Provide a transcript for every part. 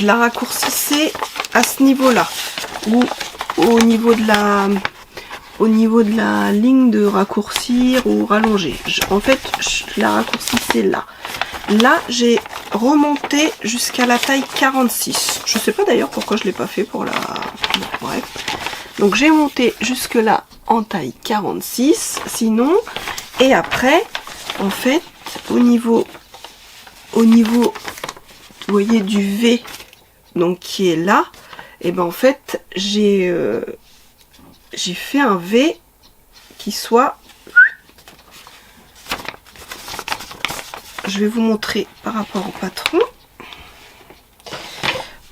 je la raccourcissais à ce niveau-là, ou au niveau de la ligne de raccourcir ou rallonger. En fait, je la raccourcissais là. Là, j'ai remonté jusqu'à la taille 46. Je sais pas d'ailleurs pourquoi je l'ai pas fait pour la... Bref. Donc j'ai monté jusque là en taille 46, sinon. Et après, en fait, au niveau, vous voyez, du V, donc qui est là, et ben en fait, j'ai fait un V qui soit... Je vais vous montrer par rapport au patron,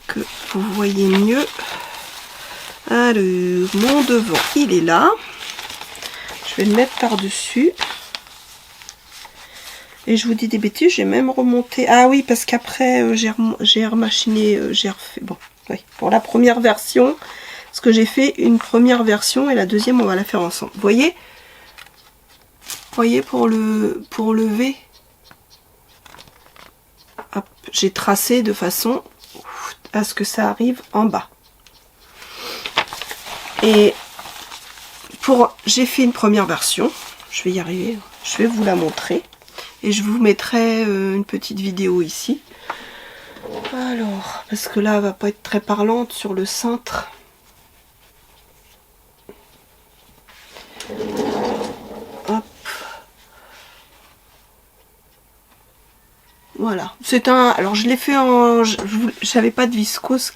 que vous voyez mieux. Alors, mon devant, il est là. Je vais le mettre par-dessus. Et je vous dis des bêtises, j'ai même remonté... Ah oui, parce qu'après, j'ai remachiné, j'ai refait... Bon, oui, pour la première version, parce que j'ai fait une première version et la deuxième, on va la faire ensemble. Vous voyez pour le V, j'ai tracé de façon à ce que ça arrive en bas. Et j'ai fait une première version, je vais y arriver, je vais vous la montrer et je vous mettrai une petite vidéo ici. Alors, parce que là elle va pas être très parlante sur le cintre. Hop. Voilà, c'est un... Alors je l'ai fait en... J'avais pas de viscose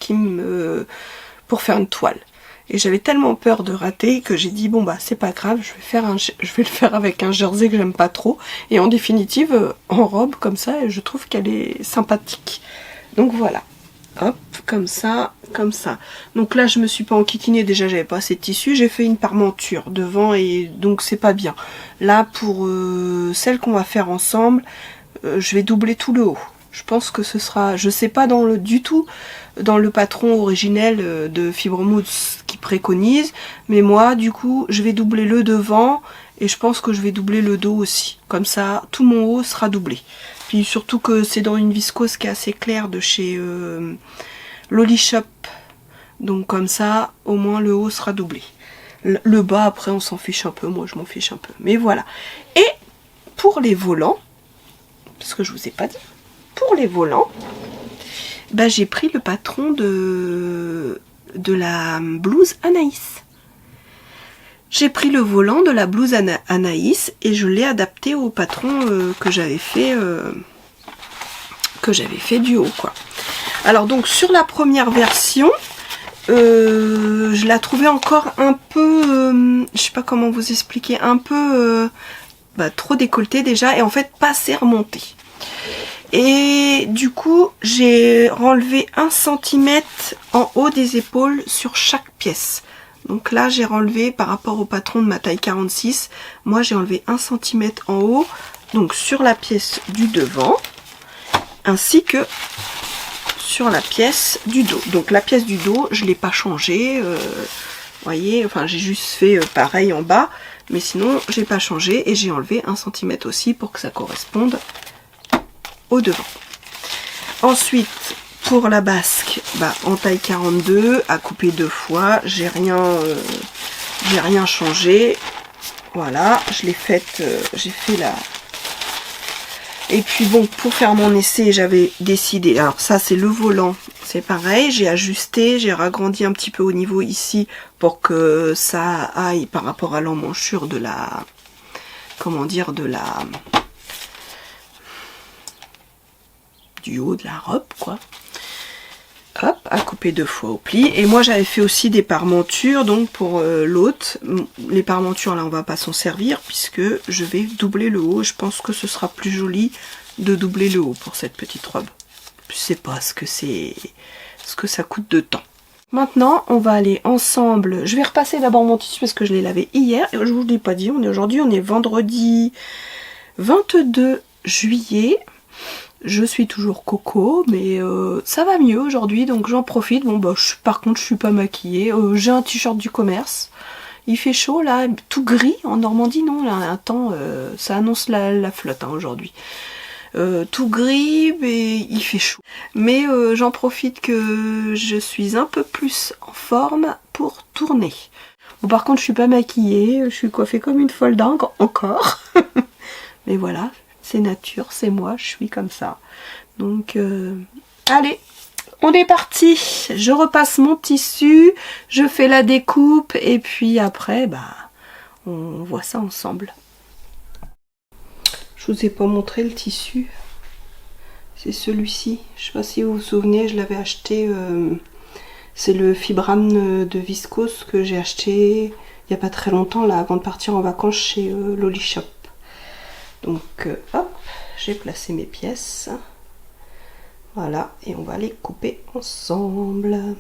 pour faire une toile. Et j'avais tellement peur de rater que j'ai dit bon bah c'est pas grave, je vais le faire avec un jersey que j'aime pas trop. Et en définitive, en robe comme ça, je trouve qu'elle est sympathique. Donc voilà. Hop, comme ça, comme ça. Donc là je me suis pas enquiquinée, déjà j'avais pas assez de tissu, j'ai fait une parmenture devant et donc c'est pas bien. Là pour celle qu'on va faire ensemble, je vais doubler tout le haut. Je pense que ce sera, je sais pas du tout dans le patron originel de Fibromousse qui préconise, mais moi du coup je vais doubler le devant et je pense que je vais doubler le dos aussi. Comme ça tout mon haut sera doublé. Puis surtout que c'est dans une viscose qui est assez claire de chez Loli Shop. Donc comme ça au moins le haut sera doublé. Le bas après on s'en fiche un peu, moi je m'en fiche un peu. Mais voilà. Et pour les volants, parce que je vous ai pas dit, pour les volants, bah, j'ai pris le patron de la blouse Anaïs. J'ai pris le volant de la blouse Anaïs et je l'ai adapté au patron que j'avais fait du haut, quoi. Alors donc sur la première version, je la trouvais encore un peu, je sais pas comment vous expliquer, un peu trop décolletée déjà et en fait pas assez remontée. Et du coup, j'ai enlevé 1 cm en haut des épaules sur chaque pièce. Donc là, j'ai enlevé par rapport au patron de ma taille 46. Moi, j'ai enlevé 1 cm en haut, donc sur la pièce du devant, ainsi que sur la pièce du dos. Donc la pièce du dos, je ne l'ai pas changée. Vous voyez, enfin, j'ai juste fait pareil en bas. Mais sinon, j'ai pas changé et j'ai enlevé 1 cm aussi pour que ça corresponde au devant. Ensuite pour la basque, en taille 42 à couper 2 fois, j'ai rien changé. Voilà, je l'ai faite, j'ai fait la... Et puis bon, pour faire mon essai, j'avais décidé, alors ça c'est le volant, c'est pareil, j'ai ajusté, j'ai ragrandi un petit peu au niveau ici pour que ça aille par rapport à l'emmanchure de la, comment dire, du haut de la robe, quoi. Hop, à couper 2 fois au pli. Et moi j'avais fait aussi des parmentures, donc pour l'autre. Les parmentures là on va pas s'en servir puisque je vais doubler le haut. Je pense que ce sera plus joli de doubler le haut pour cette petite robe. Je sais pas ce que ça coûte de temps. Maintenant on va aller ensemble. Je vais repasser d'abord mon tissu parce que je l'ai lavé hier. Et je vous l'ai pas dit, aujourd'hui on est vendredi 22 juillet. Je suis toujours coco, mais ça va mieux aujourd'hui, donc j'en profite. Bon bah par contre je suis pas maquillée. J'ai un t-shirt du commerce. Il fait chaud là, tout gris en Normandie, non là un temps, ça annonce la flotte hein, aujourd'hui. tout gris et il fait chaud. Mais j'en profite que je suis un peu plus en forme pour tourner. Bon, par contre je suis pas maquillée, je suis coiffée comme une folle dingue encore. Mais voilà, c'est nature, c'est moi, je suis comme ça. Donc allez, on est parti. Je repasse mon tissu, je fais la découpe et puis après bah on voit ça ensemble. Je vous ai pas montré le tissu. C'est celui-ci. Je sais pas si vous vous souvenez, je l'avais acheté. C'est le Fibrame de Viscose que j'ai acheté il n'y a pas très longtemps là, avant de partir en vacances chez Loli Shop. Donc hop, j'ai placé mes pièces. Voilà, et on va les couper ensemble.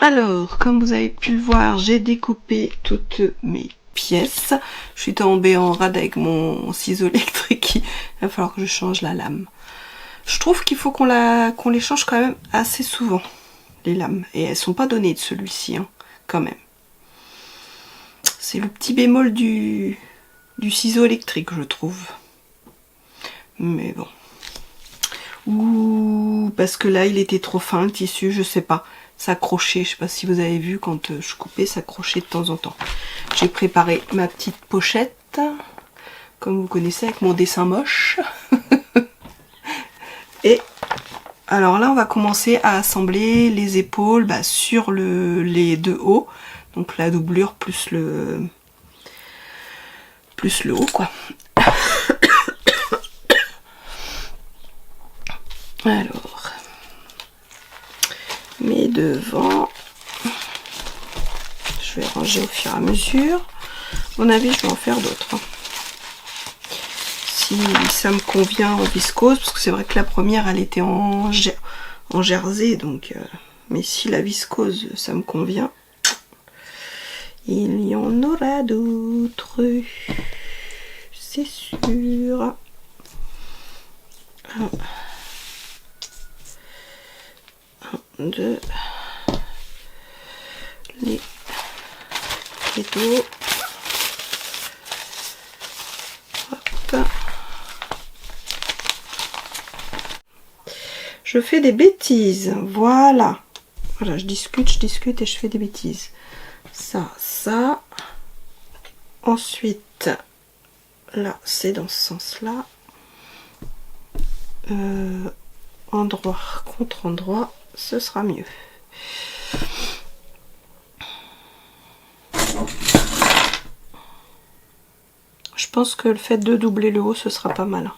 Alors, comme vous avez pu le voir, j'ai découpé toutes mes pièces. Je suis tombée en rade avec mon ciseau électrique. Il va falloir que je change la lame. Je trouve qu'il faut qu'on les change quand même assez souvent, les lames. Et elles sont pas données de celui-ci, hein, quand même. C'est le petit bémol du ciseau électrique, je trouve. Mais bon. Ou parce que là, il était trop fin, le tissu, je sais pas. Ça accrochait, je sais pas si vous avez vu quand je coupais, ça accrochait de temps en temps. J'ai préparé ma petite pochette, comme vous connaissez, avec mon dessin moche. Et alors là, on va commencer à assembler les épaules sur les deux hauts. Donc la doublure plus le haut, quoi. Alors, mes devant. Je vais ranger au fur et à mesure. À mon avis, je vais en faire d'autres. Hein. Si ça me convient en viscose, parce que c'est vrai que la première, elle était en jersey, donc... mais si la viscose, ça me convient, il y en aura d'autres. C'est sûr. Un, deux... les rideaux. Hop. Je fais des bêtises, voilà. Voilà, je discute et je fais des bêtises. Ça. Ensuite, là, c'est dans ce sens-là. Endroit contre endroit, ce sera mieux. Je pense que le fait de doubler le haut, ce sera pas mal.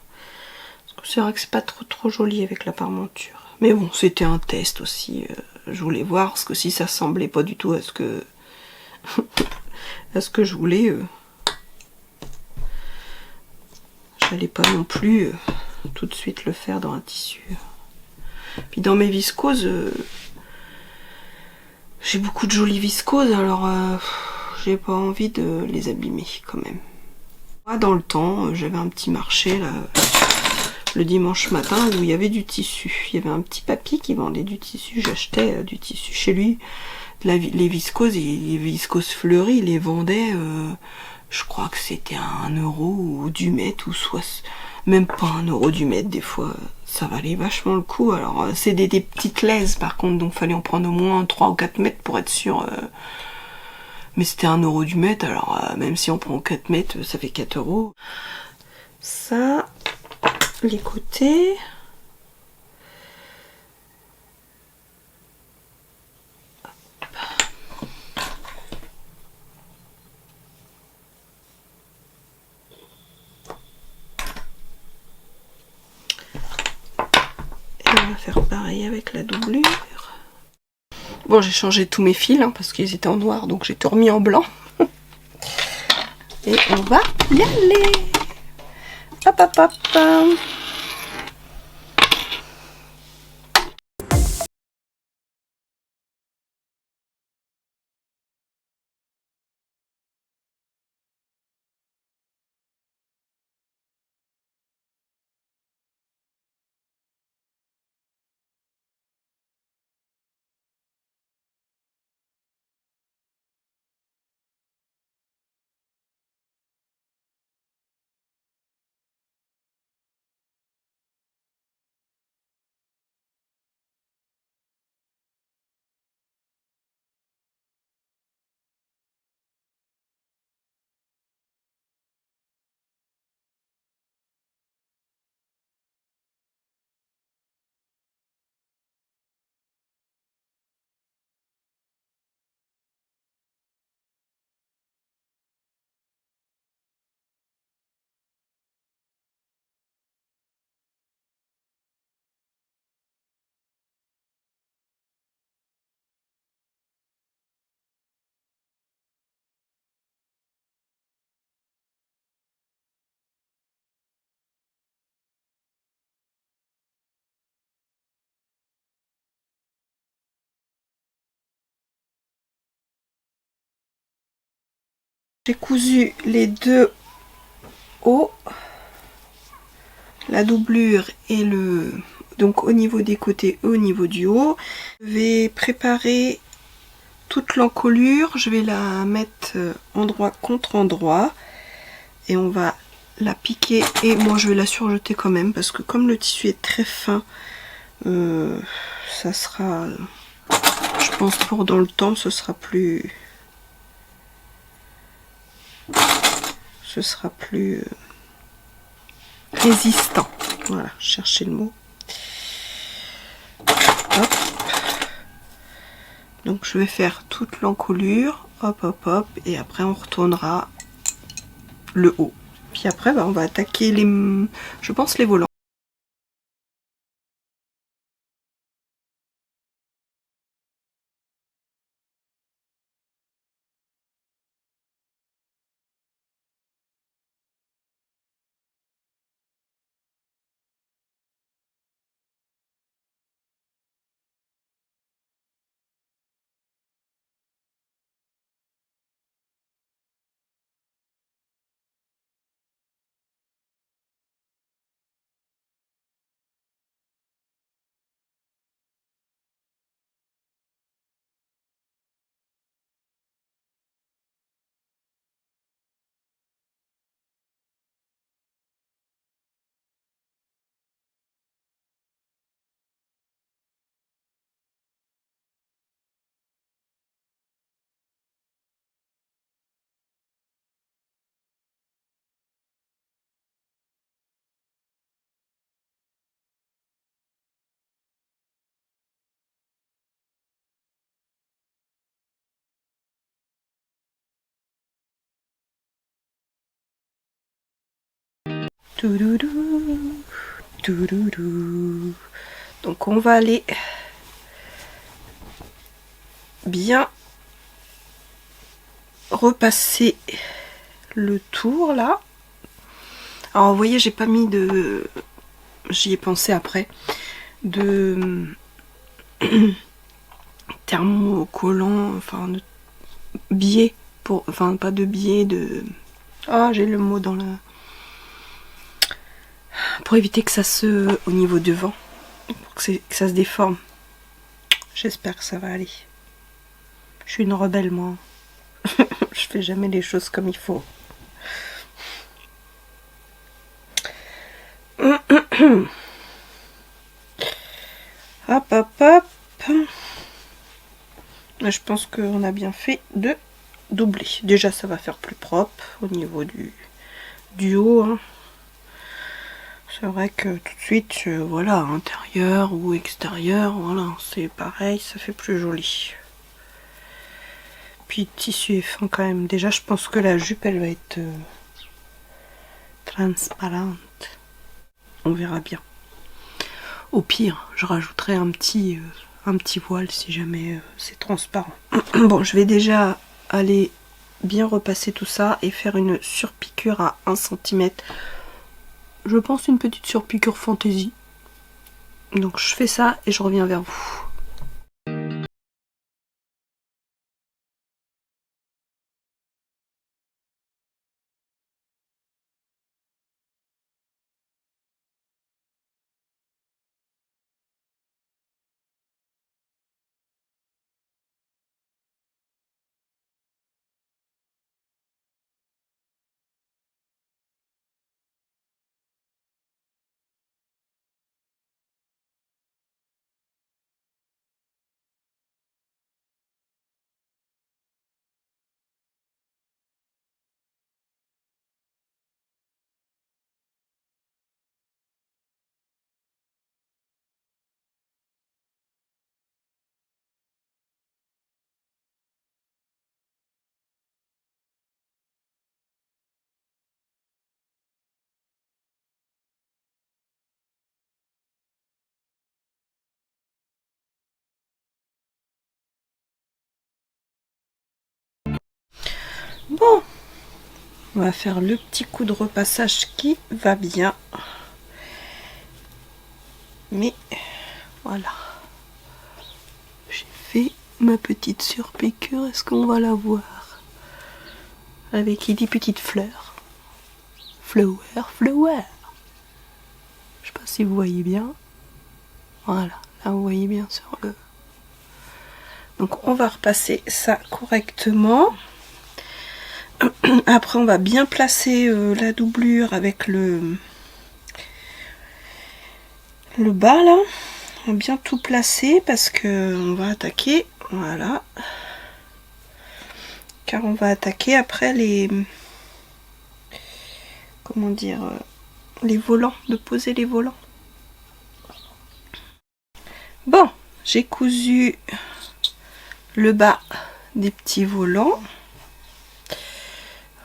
C'est vrai que c'est pas trop joli avec la parmenture. Mais bon, c'était un test aussi. Je voulais voir, parce que si ça semblait pas du tout à ce que à ce que je voulais, j'allais pas non plus tout de suite le faire dans un tissu. Puis dans mes viscoses, j'ai beaucoup de jolies viscoses, alors j'ai pas envie de les abîmer quand même. Dans le temps, j'avais un petit marché là, le dimanche matin, où il y avait du tissu. Il y avait un petit papy qui vendait du tissu, j'achetais du tissu chez lui. Les viscoses, les viscoses fleuries, il les vendait, je crois que c'était à 1 euro ou du mètre, ou soit même pas 1 euro du mètre, des fois ça valait vachement le coup. Alors c'est des petites laises par contre, donc fallait en prendre au moins 3 ou 4 mètres pour être sûr. Mais c'était 1 euro du mètre, alors même si on prend 4 mètres, ça fait 4 euros. Ça, les côtés. Et on va faire pareil avec la doublure. Bon, j'ai changé tous mes fils hein, parce qu'ils étaient en noir, donc j'ai tout remis en blanc. Et on va y aller. Hop, hop, hop. J'ai cousu les deux hauts, la doublure et le... donc au niveau des côtés et au niveau du haut. Je vais préparer toute l'encolure, je vais la mettre endroit contre endroit et on va la piquer, et moi je vais la surjeter quand même parce que comme le tissu est très fin, ça sera, je pense pour dans le temps, ce sera plus résistant. Voilà, chercher le mot. Hop. Donc je vais faire toute l'encolure, hop hop hop, et après on retournera le haut. Puis après on va attaquer les, je pense les volants. Toudoudou, toudoudou. Donc on va aller bien repasser le tour là. Alors vous voyez, j'ai pas mis de... J'y ai pensé après. De thermocollant, enfin de biais pour... Enfin pas de biais, de... Ah, j'ai le mot dans la... Pour éviter que ça se... Au niveau du vent. Pour que ça se déforme. J'espère que ça va aller. Je suis une rebelle moi. Je fais jamais les choses comme il faut. Hop hop hop. Je pense qu'on a bien fait de doubler. Déjà ça va faire plus propre au niveau du haut. Hein. C'est vrai que tout de suite, voilà, intérieur ou extérieur, voilà, c'est pareil, ça fait plus joli. Puis le tissu est fin quand même. Déjà je pense que la jupe elle va être transparente. On verra bien. Au pire, je rajouterai un petit voile si jamais c'est transparent. Bon, je vais déjà aller bien repasser tout ça et faire une surpiqûre à 1 cm. Je pense une petite surpiqûre fantaisie. Donc je fais ça et je reviens vers vous. Bon, on va faire le petit coup de repassage qui va bien. Mais voilà. J'ai fait ma petite surpiqûre. Est-ce qu'on va la voir? Avec des petites fleurs. Flower, flower. Je sais pas si vous voyez bien. Voilà, là vous voyez bien sur le... Donc on va repasser ça correctement. Après on va bien placer la doublure avec le bas là. On va bien tout placer parce que on va attaquer, voilà. Car on va attaquer après les... Comment dire, les volants, de poser les volants. Bon, j'ai cousu le bas des petits volants.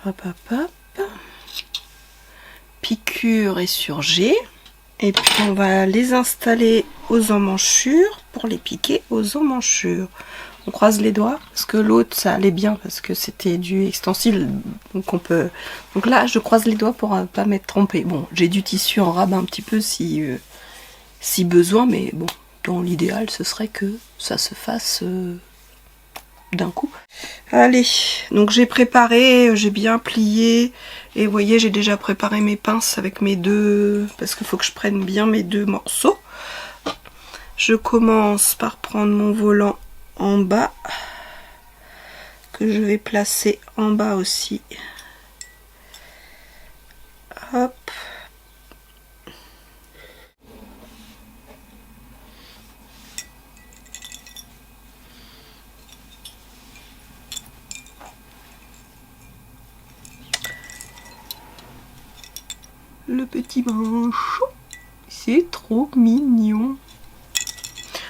Hop hop hop. Piqûre et surgé. Et puis on va les installer aux emmanchures pour les piquer aux emmanchures. On croise les doigts parce que l'autre ça allait bien parce que c'était du extensible, donc on peut... Donc là je croise les doigts pour pas m'être trompée. Bon, j'ai du tissu en rabat un petit peu si besoin, mais bon, dans l'idéal ce serait que ça se fasse d'un coup. Allez, donc j'ai préparé, j'ai bien plié et vous voyez j'ai déjà préparé mes pinces avec mes deux, parce qu'il faut que je prenne bien mes deux morceaux. Je commence par prendre mon volant en bas que je vais placer en bas aussi. Hop. Le petit manchon, c'est trop mignon.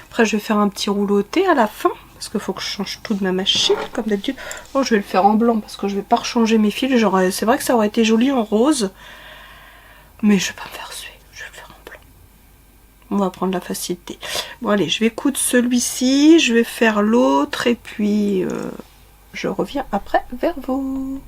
Après je vais faire un petit rouleauté à la fin parce qu'il faut que je change tout de ma machine comme d'habitude. Bon, je vais le faire en blanc parce que je vais pas rechanger mes fils. C'est vrai que ça aurait été joli en rose, Mais je vais pas me faire suer, je vais le faire en blanc. On va prendre la facilité. Bon allez, je vais coudre celui-ci, je vais faire l'autre et puis je reviens après vers vous.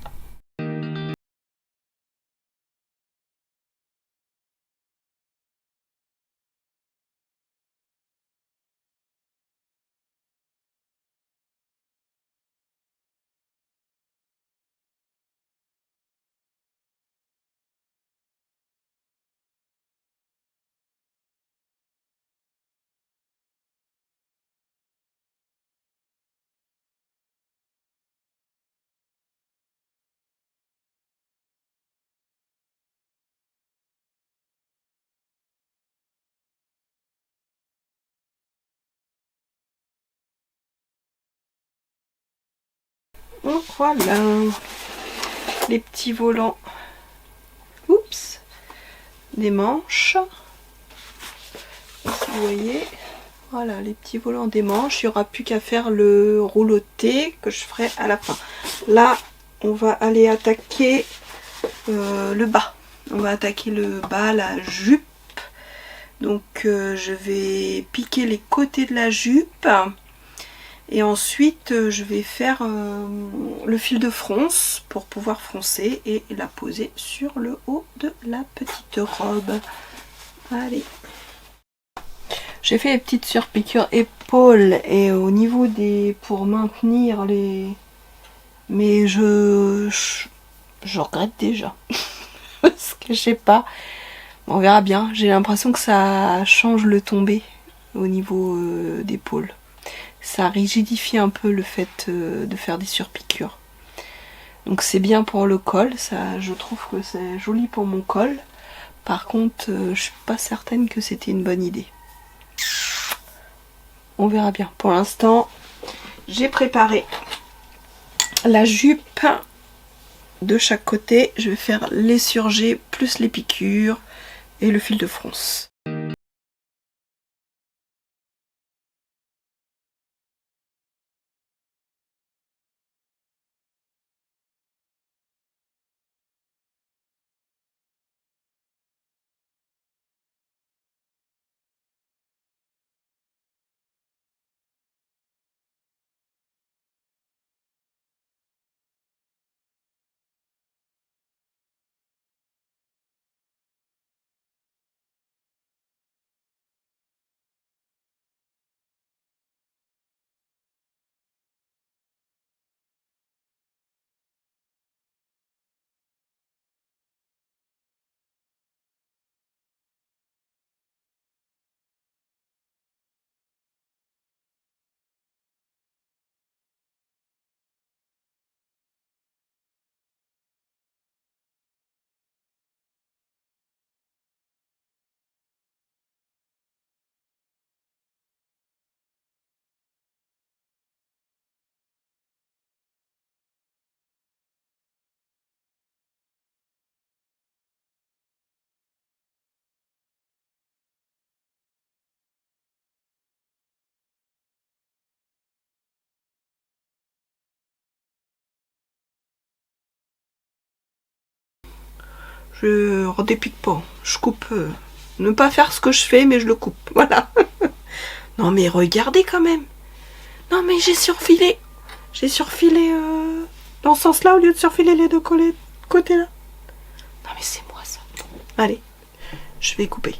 Oh, voilà les petits volants. Oups, des manches. Si vous voyez, voilà les petits volants des manches. Il n'y aura plus qu'à faire le rouleauté que je ferai à la fin. Là, on va aller attaquer le bas. On va attaquer le bas, la jupe. Donc je vais piquer les côtés de la jupe. Et ensuite, je vais faire le fil de fronce pour pouvoir froncer et la poser sur le haut de la petite robe. Allez. J'ai fait les petites surpiqûres épaules et au niveau des... pour maintenir les... Mais je regrette déjà. Parce que je sais pas. On verra bien. J'ai l'impression que ça change le tombé au niveau d'épaule. Ça rigidifie un peu le fait de faire des surpiqûres. Donc c'est bien pour le col, ça, je trouve que c'est joli pour mon col. Par contre, je suis pas certaine que c'était une bonne idée. On verra bien. Pour l'instant, j'ai préparé la jupe de chaque côté. Je vais faire les surjets plus les piqûres et le fil de fronce. Je redépique pas, je coupe. Ne pas faire ce que je fais, mais je le coupe. Voilà. Non mais regardez quand même. Non mais j'ai surfilé. J'ai surfilé dans ce sens-là au lieu de surfiler les deux côtés là. Non mais c'est moi ça. Allez, je vais couper.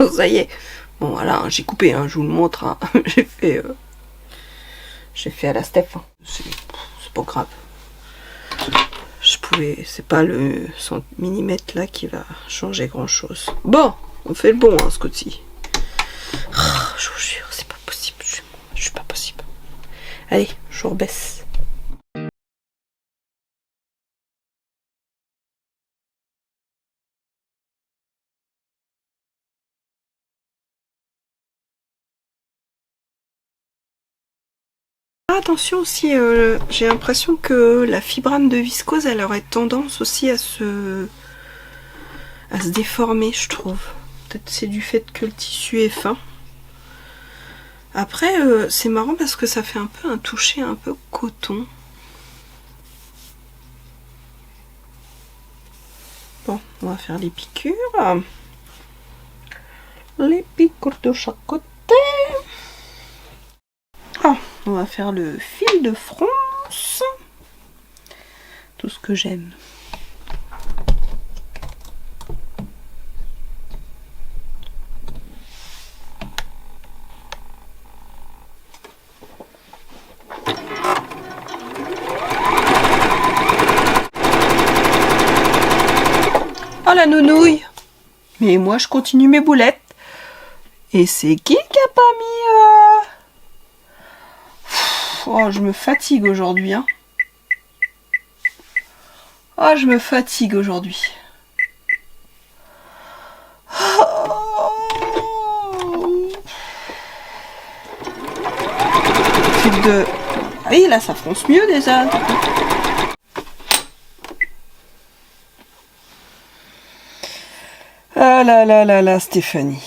Oh, ça y est. Bon voilà, j'ai coupé, hein, je vous le montre. Hein. J'ai fait à la Steph. Hein. C'est pas grave. Je pouvais, c'est pas le millimètre là qui va changer grand chose. Bon, on fait le bon hein, ce coup-ci. Oh, je vous jure, c'est pas possible. Je suis pas possible. Allez, je rebaisse. Attention aussi, j'ai l'impression que la fibrane de viscose, elle aurait tendance aussi à se déformer, je trouve. Peut-être c'est du fait que le tissu est fin. Après, c'est marrant parce que ça fait un peu un toucher un peu coton. Bon, on va faire les piqûres. Les piqûres de chaque côté. Ah, on va faire le fil de France. Tout ce que j'aime. Oh la nounouille! Mais moi je continue mes boulettes. Et c'est qui a pas mis... Oh, je me fatigue aujourd'hui. Hein. Oh, je me fatigue aujourd'hui. Fil de... Ah oui, là ça fronce mieux déjà. Ah là là là là, Stéphanie.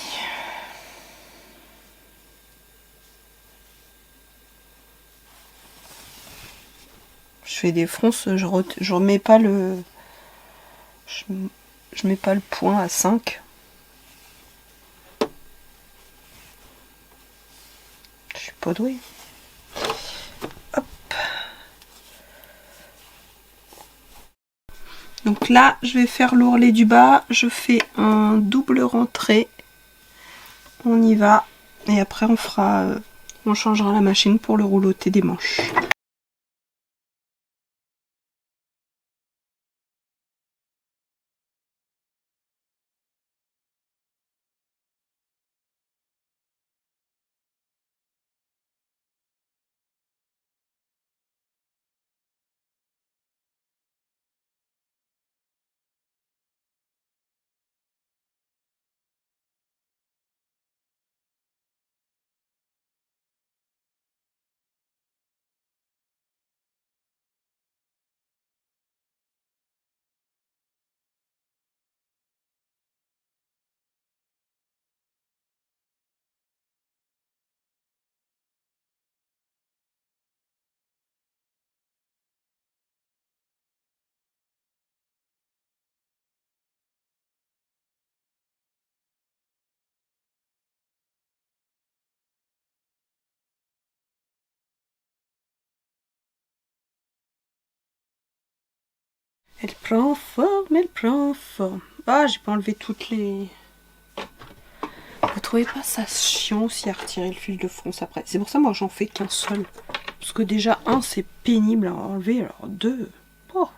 Je fais des fronces, je remets pas le... Je mets pas le point à 5. Je suis pas douée. Hop. Donc là, je vais faire l'ourlet du bas. Je fais un double rentrée. On y va. Et après, on fera... on changera la machine pour le rouloté des manches. Elle prend forme, elle prend forme. Ah, j'ai pas enlevé toutes les... Vous trouvez pas ça chiant aussi à retirer le fil de France après? C'est pour ça moi j'en fais qu'un seul. Parce que déjà, un, c'est pénible à enlever, alors deux... Oh.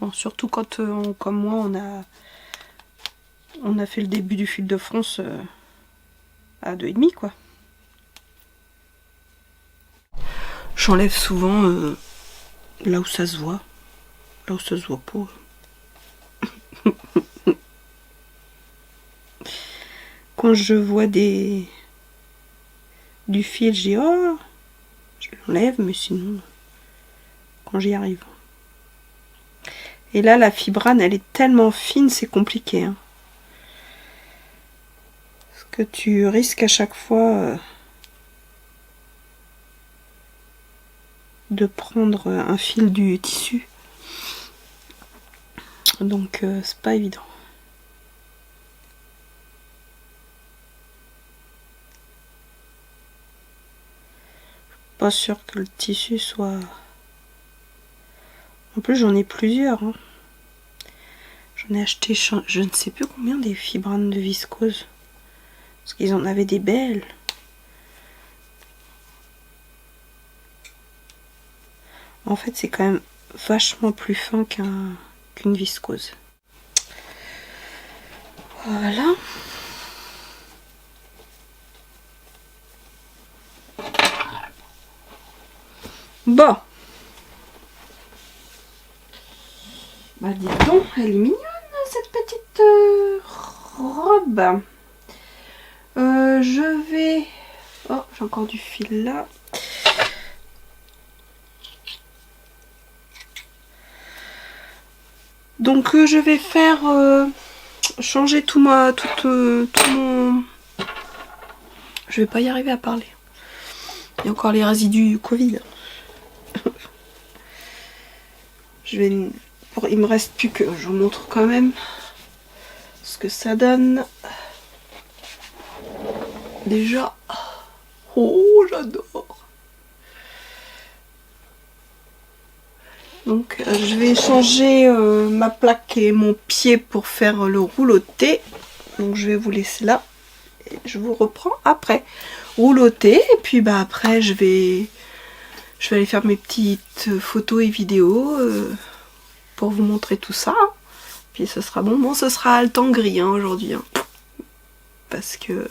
Bon, surtout quand, comme moi, on a fait le début du fil de France à 2,5 quoi. J'enlève souvent là où ça se voit. Là où ça se voit pas. Quand je vois du fil, je dis oh, je l'enlève, mais sinon, quand j'y arrive. Et là, la fibrane, elle est tellement fine, c'est compliqué. Hein. Parce que tu risques à chaque fois de prendre un fil du tissu. Donc, c'est pas évident. Pas sûr que le tissu soit... En plus, j'en ai plusieurs. Hein. J'en ai acheté, je ne sais plus combien des fibranes de viscose. Parce qu'ils en avaient des belles. En fait, c'est quand même vachement plus fin qu'une viscose. Voilà. Bon. Bah dis donc, elle est mignonne cette petite robe. Je vais... Oh, j'ai encore du fil là. Donc je vais faire... changer tout mon... Je vais pas y arriver à parler. Il y a encore les résidus du Covid. Il me reste plus que... Je vous montre quand même ce que ça donne. Déjà... Oh, j'adore. Donc je vais changer ma plaque et mon pied pour faire le rouloté. Donc je vais vous laisser là. Et je vous reprends après. Rouloté. Et puis bah après je vais aller faire mes petites photos et vidéos pour vous montrer tout ça. Puis ce sera bon. Bon, ce sera le temps gris hein, aujourd'hui. Hein, parce que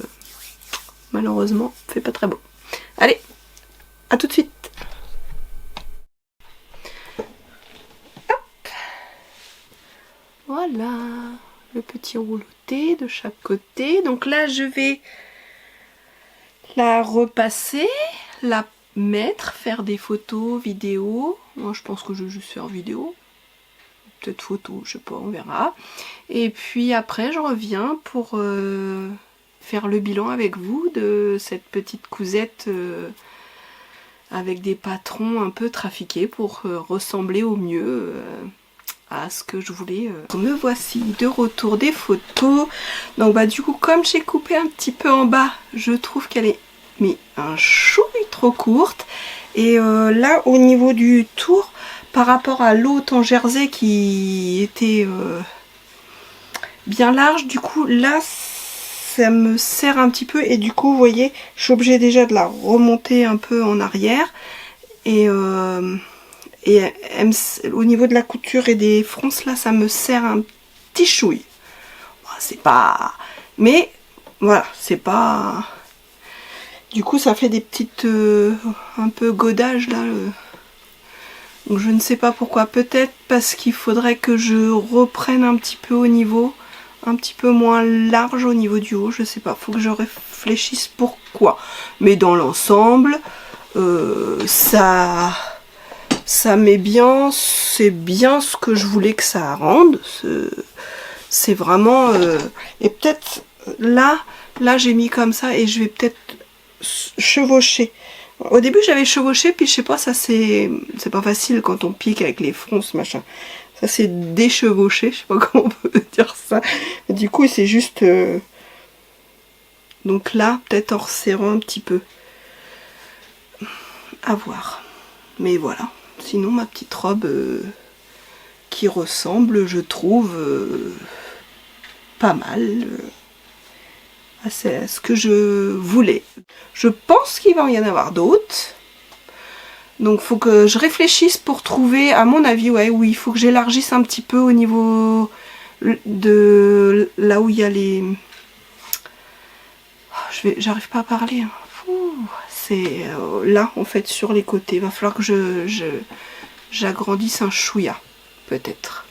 malheureusement, il fait pas très beau. Allez, à tout de suite. Voilà, le petit rouloté de chaque côté. Donc là, je vais la repasser, la mettre, faire des photos, vidéos. Moi, je pense que je vais juste faire vidéo. Peut-être photo, je sais pas, on verra. Et puis après, je reviens pour faire le bilan avec vous de cette petite cousette avec des patrons un peu trafiqués pour ressembler au mieux à ce que je voulais. Me voici de retour des photos. Donc bah du coup comme j'ai coupé un petit peu en bas, je trouve qu'elle est mais un chouille trop courte. Et là au niveau du tour, par rapport à l'autre en jersey qui était bien large, du coup là ça me serre un petit peu et du coup vous voyez je suis obligée déjà de la remonter un peu en arrière et au niveau de la couture et des fronces là ça me serre un petit chouille. Bon, c'est pas... mais voilà, c'est pas... Du coup ça fait des petites... un peu godage là. Donc je ne sais pas pourquoi. Peut-être parce qu'il faudrait que je reprenne un petit peu au niveau. Un petit peu moins large au niveau du haut. Je sais pas, faut que je réfléchisse pourquoi. Mais dans l'ensemble, ça met bien, c'est bien ce que je voulais que ça rende. C'est vraiment... et peut-être là j'ai mis comme ça et je vais peut-être chevaucher. Au début j'avais chevauché puis je sais pas, ça c'est pas facile quand on pique avec les fronces machin. Ça c'est déchevauché, je sais pas comment on peut dire ça. Du coup c'est juste... donc là peut-être en resserrant un petit peu. À voir. Mais voilà. Sinon ma petite robe qui ressemble, je trouve, pas mal à ce que je voulais. Je pense qu'il va y en avoir d'autres. Donc faut que je réfléchisse pour trouver, à mon avis, ouais, oui, il faut que j'élargisse un petit peu au niveau de là où il y a les... J'arrive pas à parler. Hein. C'est là en fait sur les côtés. Il va falloir que j'agrandisse un chouïa, peut-être.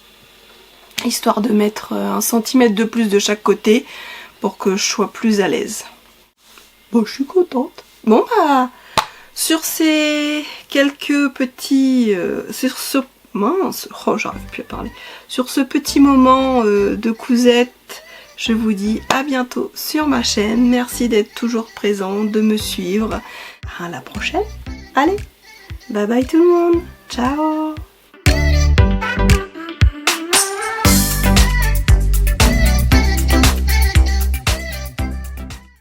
Histoire de mettre 1 centimètre de plus de chaque côté pour que je sois plus à l'aise. Bon, je suis contente. Bon bah, sur ces quelques petits... sur ce... mince, oh j'arrive plus à parler. Sur ce petit moment de cousette, je vous dis à bientôt sur ma chaîne. Merci d'être toujours présent, de me suivre. À la prochaine. Allez, bye bye tout le monde. Ciao.